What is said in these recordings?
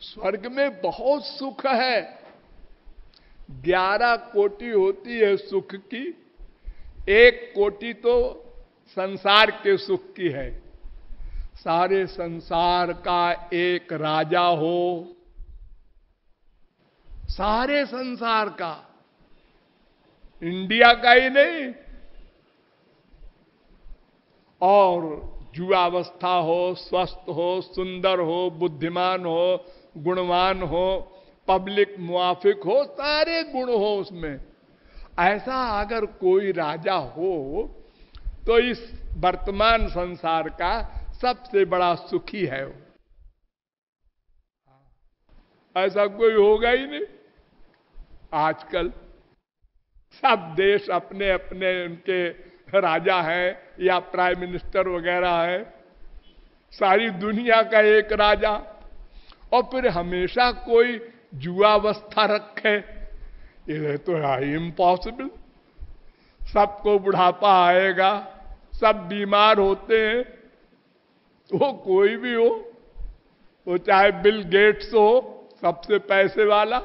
स्वर्ग में बहुत सुख है। 11 कोटि होती है सुख की, 1 कोटि तो संसार के सुख की है। सारे संसार का एक राजा हो, सारे संसार का, इंडिया का ही नहीं, और युवावस्था हो, स्वस्थ हो, सुंदर हो, बुद्धिमान हो, गुणवान हो, पब्लिक मुआफिक हो, सारे गुण हो उसमें। ऐसा अगर कोई राजा हो तो इस वर्तमान संसार का सबसे बड़ा सुखी है वो। ऐसा कोई होगा ही नहीं। आजकल सब देश अपने अपने उनके राजा हैं या प्राइम मिनिस्टर वगैरह है, सारी दुनिया का एक राजा, और फिर हमेशा कोई जुआवस्था रखे, ये तो है इम्पॉसिबल। सबको बुढ़ापा आएगा, सब बीमार होते हैं, वो कोई भी हो, वो चाहे बिल गेट्स हो, सबसे पैसे वाला।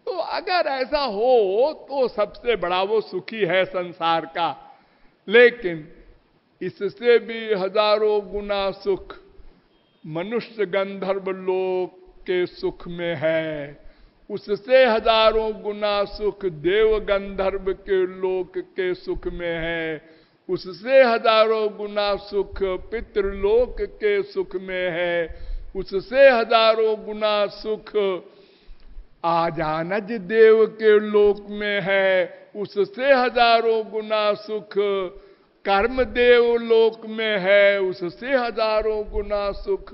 तो अगर ऐसा हो तो सबसे बड़ा वो सुखी है संसार का। लेकिन इससे भी हजारों गुना सुख मनुष्य गंधर्व लोक के सुख में है, उससे हजारों गुना सुख देव गंधर्व के लोक के सुख में है, उससे हजारों गुना सुख पितृलोक के सुख में है, उससे हजारों गुना सुख आजानज देव के लोक में है, उससे हजारों गुना सुख कर्म देव लोक में है, उससे हजारों गुना सुख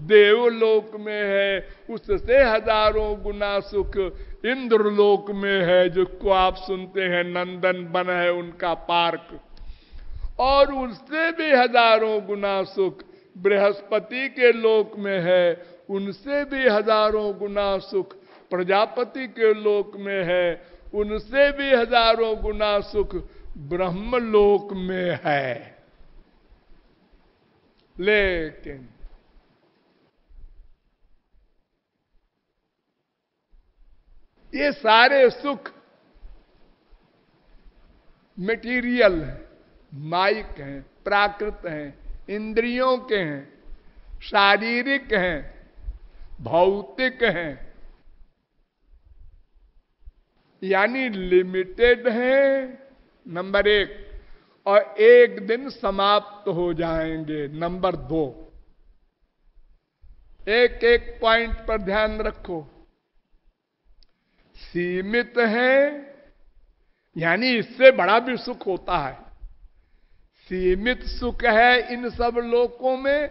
देवलोक में है, उससे हजारों गुना सुख इंद्रलोक में है, जिसको आप सुनते हैं नंदन वन है उनका पार्क, और उससे भी हजारों गुना सुख बृहस्पति के लोक में है, उनसे भी हजारों गुना सुख प्रजापति के लोक में है, उनसे भी हजारों गुना सुख ब्रह्मलोक में है। लेकिन ये सारे सुख मटेरियल हैं, माइक हैं, प्राकृत हैं, इंद्रियों के हैं, शारीरिक हैं, भौतिक हैं, यानी लिमिटेड हैं, नंबर 1, और एक दिन समाप्त हो जाएंगे, नंबर 2। एक एक पॉइंट पर ध्यान रखो। सीमित है, यानी इससे बड़ा भी सुख होता है। सीमित सुख है इन सब लोकों में,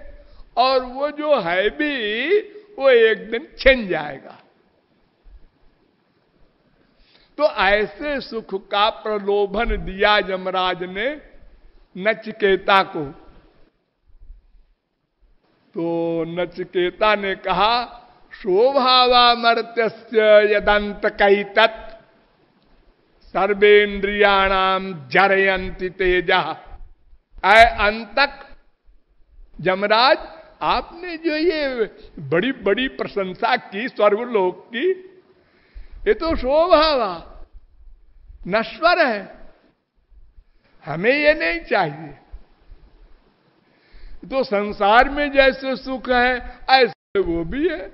और वो जो है भी वो एक दिन छिन जाएगा। तो ऐसे सुख का प्रलोभन दिया यमराज ने नचिकेता को। तो नचिकेता ने कहा, शोभावामर्त्यस्य यदंत कैतत् सर्वेन्द्रियाणाम जरयंति तेजा। ऐ अंतक, यमराज आपने जो ये बड़ी बड़ी प्रशंसा की स्वर्गलोक की, ये तो शोभावा नश्वर है, हमें ये नहीं चाहिए। तो संसार में जैसे सुख है ऐसे वो भी है,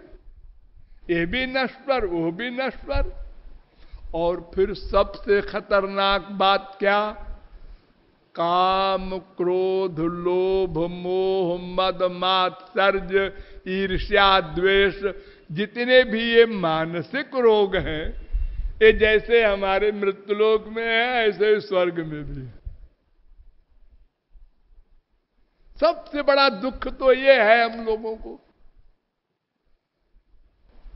ये भी नश्वर, वो भी नश्वर। और फिर सबसे खतरनाक बात क्या? काम, क्रोध, लोभ, मोह, मद, मात्सर्य, ईर्ष्या, द्वेष, जितने भी ये मानसिक रोग हैं, ये जैसे हमारे मृत्युलोक में है ऐसे स्वर्ग में भी। सबसे बड़ा दुख तो ये है हम लोगों को।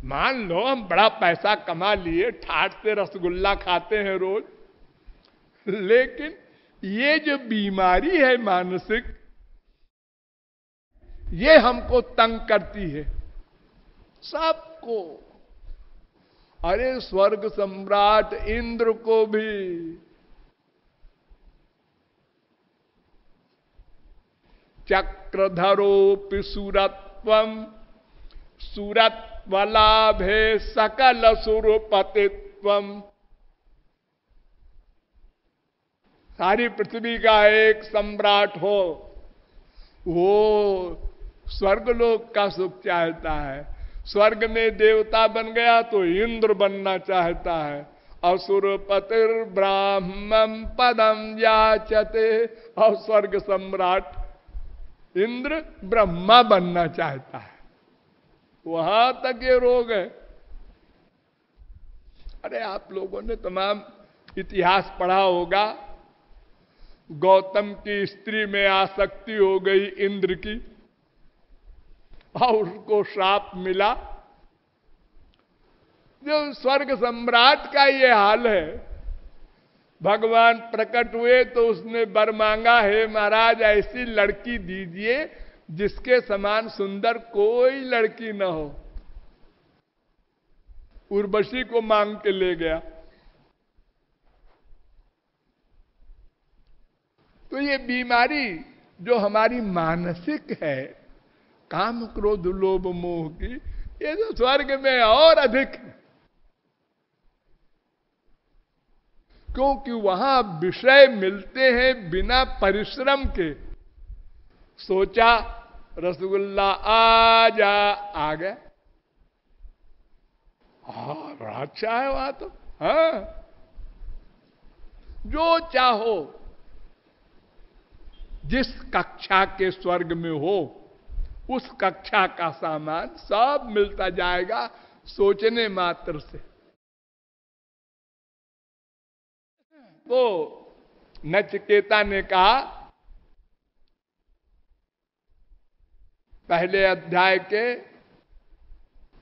मान लो हम बड़ा पैसा कमा लिए, ठाट से रसगुल्ला खाते हैं रोज, लेकिन ये जो बीमारी है मानसिक, ये हमको तंग करती है, सबको। अरे स्वर्ग सम्राट इंद्र को भी चक्रधरोपि सुरत्वम सुरत्वलाभे सकल सुरपतित्वम। सारी पृथ्वी का एक सम्राट हो, वो स्वर्गलोक का सुख चाहता है। स्वर्ग में देवता बन गया तो इंद्र बनना चाहता है। असुरपतिर ब्राह्मण पदम याचते, और स्वर्ग सम्राट इंद्र ब्रह्मा बनना चाहता है। वहां तक ये रोग है। अरे आप लोगों ने तमाम इतिहास पढ़ा होगा। गौतम की स्त्री में आसक्ति हो गई इंद्र की, और उसको श्राप मिला। जो स्वर्ग सम्राट का ये हाल है। भगवान प्रकट हुए तो उसने वर मांगा, हे महाराज ऐसी लड़की दीजिए जिसके समान सुंदर कोई लड़की न हो। उर्वशी को मांग के ले गया। तो ये बीमारी जो हमारी मानसिक है, काम क्रोध लोभ मोह की, ये तो स्वर्ग में और अधिक है। क्योंकि वहां विषय मिलते हैं बिना परिश्रम के। सोचा रसगुल्ला आ जा, आ गया। हाँ बड़ा अच्छा है वहां तो। हाँ जो चाहो, जिस कक्षा के स्वर्ग में हो उस कक्षा का सामान सब मिलता जाएगा सोचने मात्र से। तो नचिकेता ने कहा, पहले अध्याय के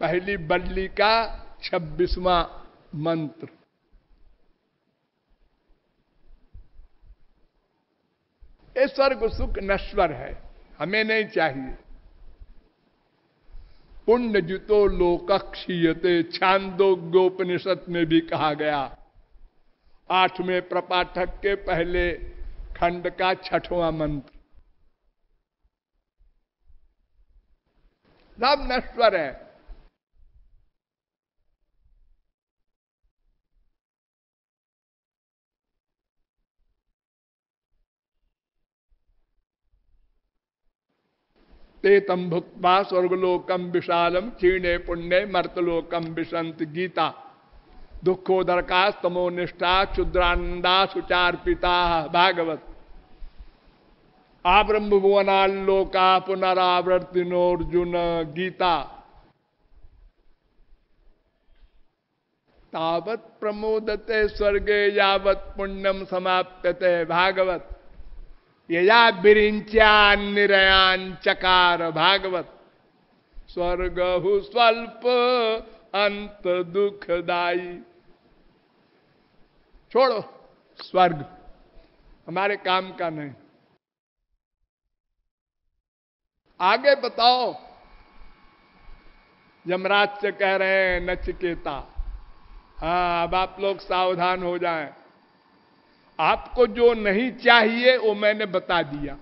पहली बल्ली का 26वां मंत्र, ये स्वर्ग सुख नश्वर है, हमें नहीं चाहिए। पुण्य जितो लोक क्षीयते, छांदोग्योपनिषद में भी कहा गया। 8वें प्रपाठक के पहले खंड का 6वां मंत्र। सब नश्वर है। ते तम भुक्त्वा स्वर्गलोकम विशालम क्षीणे पुण्य मर्तलोकम विशंत। गीता। दुखोदरका तमोनिष्ठा क्षुद्रानंदा सुचार्पिता। भागवत। आब्रह्म भुवनाल्लोका पुनरावर्तिनोर्जुन। गीता। तावत प्रमोदते स्वर्गे यावत पुण्यम समाप्यते। भागवत। यया विरिंच्यान निरयान चकार। भागवत। स्वर्गहु स्वल्प अंत दुखदाई। छोड़ो स्वर्ग, हमारे काम का नहीं। आगे बताओ। यमराज से कह रहे हैं नचिकेता, हाँ अब आप लोग सावधान हो जाएं। आपको जो नहीं चाहिए वो मैंने बता दिया।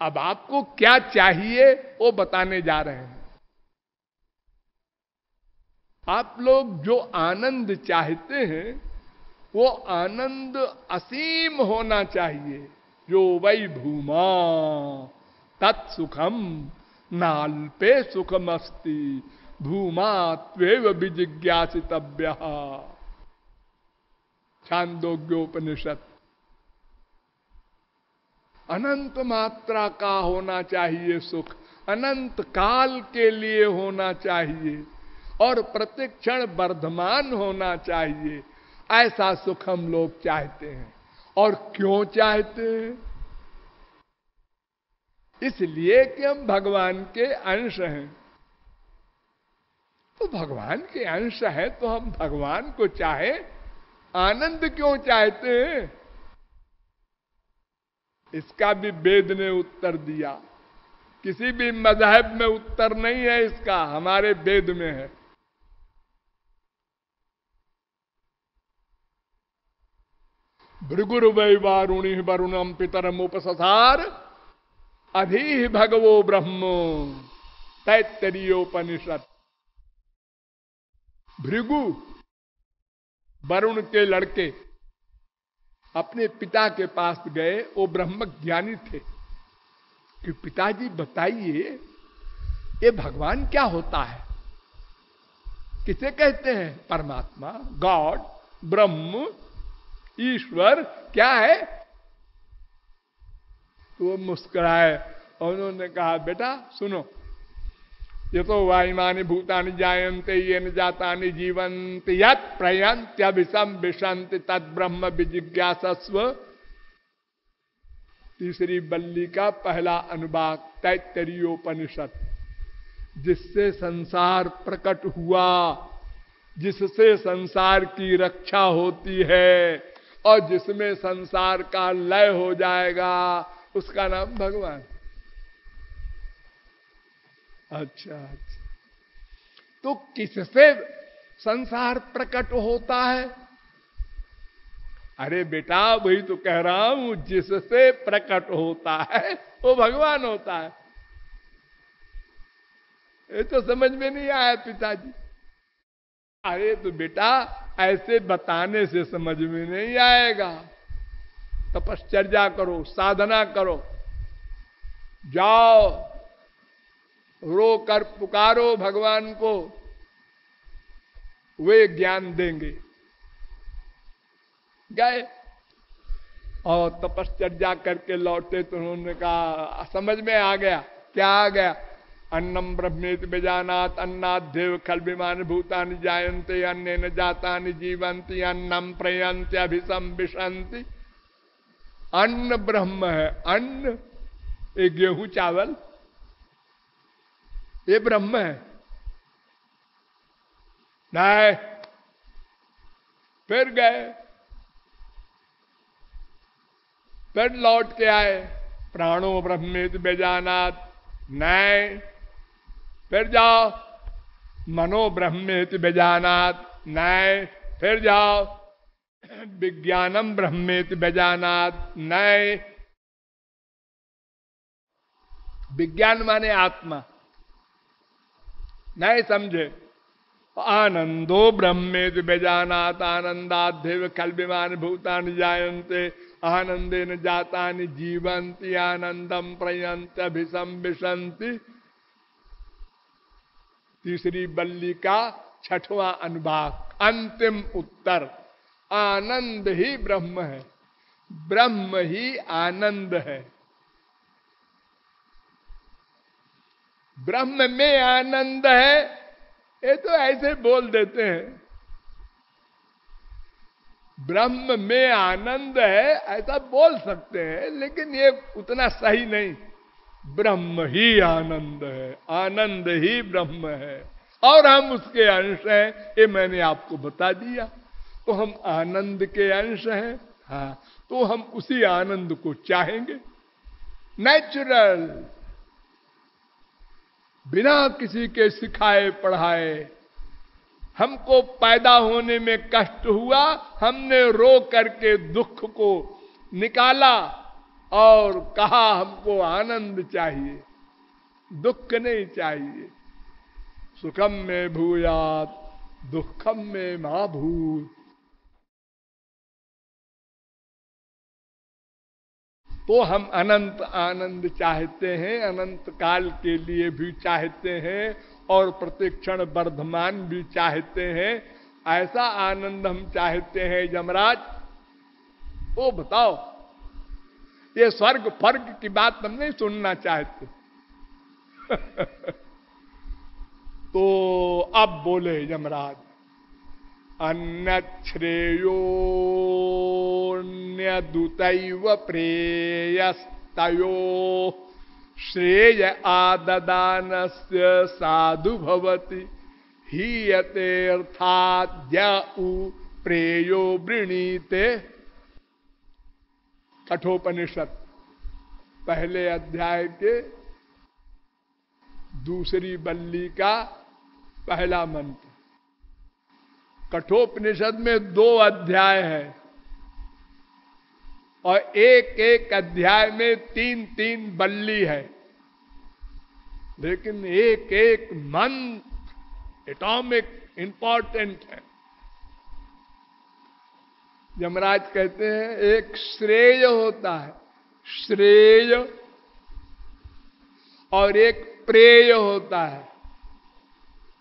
अब आपको क्या चाहिए वो बताने जा रहे हैं। आप लोग जो आनंद चाहते हैं वो आनंद असीम होना चाहिए। जो वै भूमा तत्सुखम नाल्पे सुखम अस्ति भूमा त्वेव विजिज्ञासितव्य। छांदोग्योपनिषद। अनंत मात्रा का होना चाहिए सुख, अनंत काल के लिए होना चाहिए और प्रतिक्षण वर्धमान होना चाहिए। ऐसा सुख हम लोग चाहते हैं। और क्यों चाहते हैं? इसलिए कि हम भगवान के अंश हैं। तो भगवान के अंश हैं तो हम भगवान को चाहे, आनंद क्यों चाहते हैं? इसका भी वेद ने उत्तर दिया। किसी भी मजहब में उत्तर नहीं है इसका, हमारे वेद में है। भृगुर वै वारुणि वरुणम पितरम उपससार अधि भगवो ब्रह्मो, तैत्तरीयोपनिषद। भृगु वरुण के लड़के अपने पिता के पास गए, वो ब्रह्म ज्ञानी थे कि पिताजी बताइए ये भगवान क्या होता है, किसे कहते हैं? परमात्मा, गॉड, ब्रह्म, ईश्वर क्या है? तो वो मुस्कुराए और उन्होंने कहा बेटा सुनो, ये तो वायुमानि भूतानि जायन्ते येन जातानि जीवन्ति यत् प्रयन्त्यभिसम विशन्ति तद ब्रह्म विजिज्ञासस्व। तीसरी बल्ली का पहला अनुवाक, तैत्तरीयोपनिषद। जिससे संसार प्रकट हुआ, जिससे संसार की रक्षा होती है और जिसमें संसार का लय हो जाएगा, उसका नाम भगवान। अच्छा, तो किससे संसार प्रकट होता है? अरे बेटा वही तो कह रहा हूं, जिससे प्रकट होता है वो भगवान होता है। ये तो समझ में नहीं आया पिताजी। अरे तो बेटा ऐसे बताने से समझ में नहीं आएगा, तपश्चर्या करो, साधना करो, जाओ रो कर पुकारो भगवान को, वे ज्ञान देंगे। गए और तपश्चर्या करके लौटे तो उन्होंने कहा, समझ में आ गया। क्या आ गया? अन्नम ब्रह्मेति बेजानात अन्नाद्देव खल विमान भूतानि जायन्ते अन्नेन जातानि जीवन्ति अन्नम प्रयन्ति अभिसम विशन्ति। अन्न ब्रह्म है। अन्न ये गेहूं चावल ये ब्रह्म है। नहीं, फिर गए, फिर लौट के आए, प्राणो ब्रह्मेति बेजानात। नहीं, फिर जाओ, मनो ब्रह्मेति बेजानात। नहीं, फिर जाओ, विज्ञानम ब्रह्मेति बेजानात। नहीं, विज्ञान माने आत्मा, नहीं समझे। आनंदो ब्रह्मेति बेजानात आनंदाद्धेव खल विमान भूतानि जायन्ते आनंदेन जातानि जीवन्ति आनंदम प्रयन्ति अभिसम विशन्ति। तीसरी बल्ली का छठवां अनुभाग, अंतिम उत्तर। आनंद ही ब्रह्म है, ब्रह्म ही आनंद है। ब्रह्म में आनंद है, ये तो ऐसे बोल देते हैं। ब्रह्म में आनंद है ऐसा बोल सकते हैं, लेकिन ये उतना सही नहीं। ब्रह्म ही आनंद है, आनंद ही ब्रह्म है और हम उसके अंश हैं, ये मैंने आपको बता दिया। तो हम आनंद के अंश हैं। हाँ, तो हम उसी आनंद को चाहेंगे, नेचुरल, बिना किसी के सिखाए पढ़ाए। हमको पैदा होने में कष्ट हुआ, हमने रो करके दुख को निकाला और कहा हमको आनंद चाहिए, दुख नहीं चाहिए। सुखम में भूयात दुखम में मा भूत। तो हम अनंत आनंद चाहते हैं, अनंत काल के लिए भी चाहते हैं और प्रतिक्षण वर्धमान भी चाहते हैं। ऐसा आनंद हम चाहते हैं यमराज। वो बताओ, ये स्वर्ग फर्ग की बात हम नहीं सुनना चाहते। तो अब बोले यमराज, अन्यच्छ्रेयोऽन्यदुतैव प्रेयस्तयो श्रेय आददानस्य साधु भवति हीयतेऽर्थाद्यउ प्रेयो वृणीते। कठोपनिषद पहले अध्याय के दूसरी बल्ली का पहला मंत्र। कठोपनिषद में 2 अध्याय है। और एक एक अध्याय में 3-3 बल्ली है, लेकिन एक एक मंत्र एटॉमिक इंपॉर्टेंट है। यमराज कहते हैं एक श्रेय होता है, श्रेय, और एक प्रेय होता है।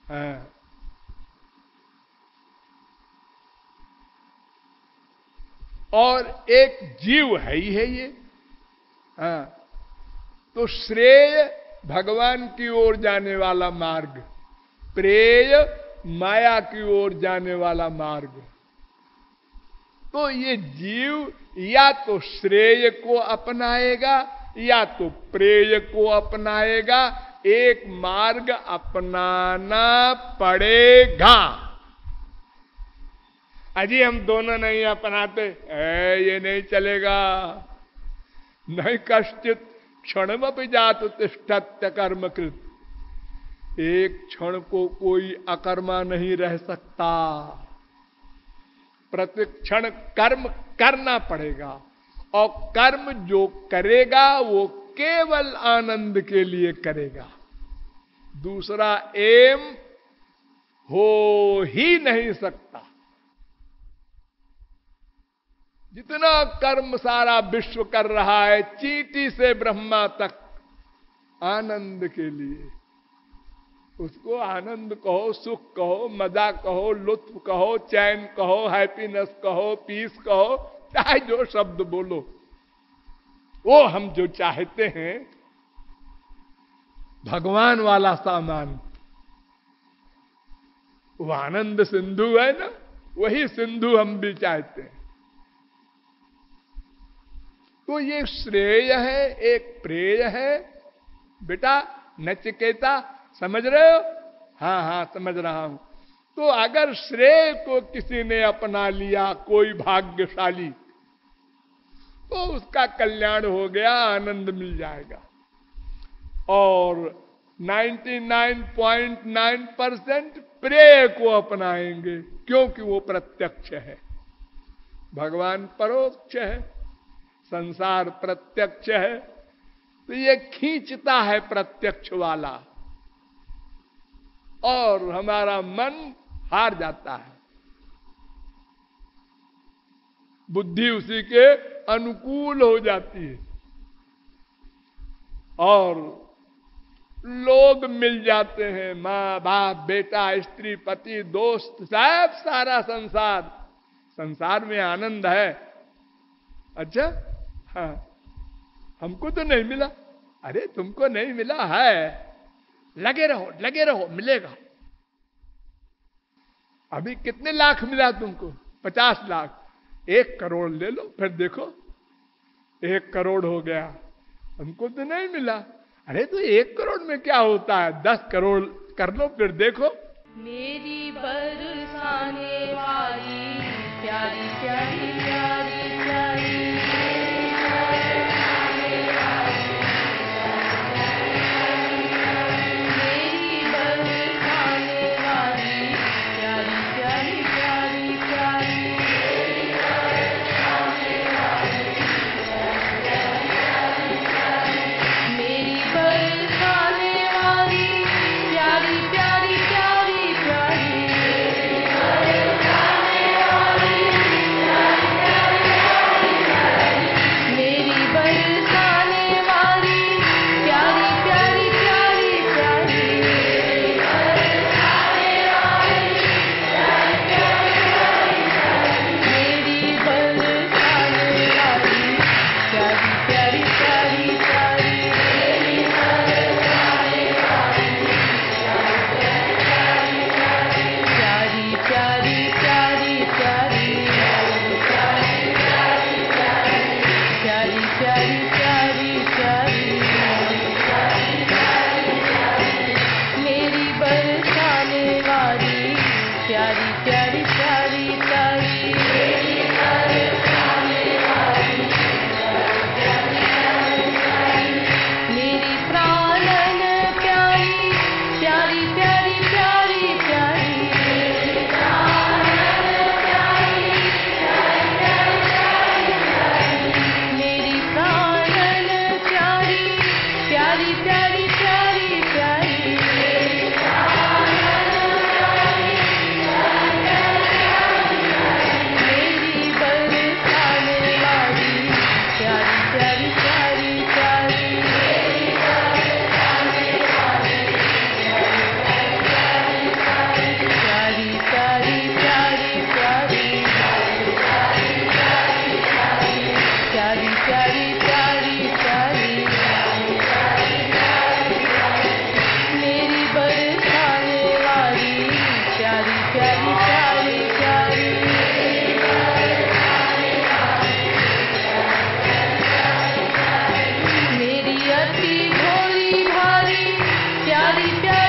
हाँ। और एक जीव है ही है ये। हाँ। तो श्रेय भगवान की ओर जाने वाला मार्ग, प्रेय माया की ओर जाने वाला मार्ग। तो ये जीव या तो श्रेय को अपनाएगा या तो प्रेय को अपनाएगा, एक मार्ग अपनाना पड़ेगा। अजी हम दोनों नहीं अपनाते, ये नहीं चलेगा। नहीं कश्चित क्षणमपि जातु तिष्ठत्य कर्मकृत, एक क्षण को कोई अकर्मा नहीं रह सकता। प्रतिक्षण कर्म करना पड़ेगा, और कर्म जो करेगा वो केवल आनंद के लिए करेगा, दूसरा एम हो ही नहीं सकता। जितना कर्म सारा विश्व कर रहा है, चींटी से ब्रह्मा तक, आनंद के लिए, उसको आनंद कहो, सुख कहो, मजा कहो, लुत्फ कहो, चैन कहो, हैप्पीनेस कहो, पीस कहो, चाहे जो शब्द बोलो, वो हम जो चाहते हैं भगवान वाला सामान, वो आनंद सिंधु है ना, वही सिंधु हम भी चाहते हैं। तो ये श्रेय है, एक प्रेय है। बेटा नचिकेता समझ रहे हो? हाँ हाँ समझ रहा हूं। तो अगर श्रेय को किसी ने अपना लिया, कोई भाग्यशाली, तो उसका कल्याण हो गया, आनंद मिल जाएगा। और 99.9% प्रेय को अपनाएंगे, क्योंकि वो प्रत्यक्ष है। भगवान परोक्ष है, संसार प्रत्यक्ष है, तो ये खींचता है प्रत्यक्ष वाला, और हमारा मन हार जाता है। बुद्धि उसी के अनुकूल हो जाती है, और लोग मिल जाते हैं, माँ बाप बेटा स्त्री पति दोस्त सब, सारा संसार। संसार में आनंद है। अच्छा हाँ, हमको तो नहीं मिला। अरे तुमको नहीं मिला है, लगे रहो मिलेगा। अभी कितने लाख मिला तुमको? 50 लाख। 1 करोड़ ले लो, फिर देखो 1 करोड़ हो गया। हमको तो नहीं मिला। अरे तो 1 करोड़ में क्या होता है, 10 करोड़ कर लो, फिर देखो। मेरी बरसाने वाली प्यारी प्यारी प्यारी प्यारी, प्यारी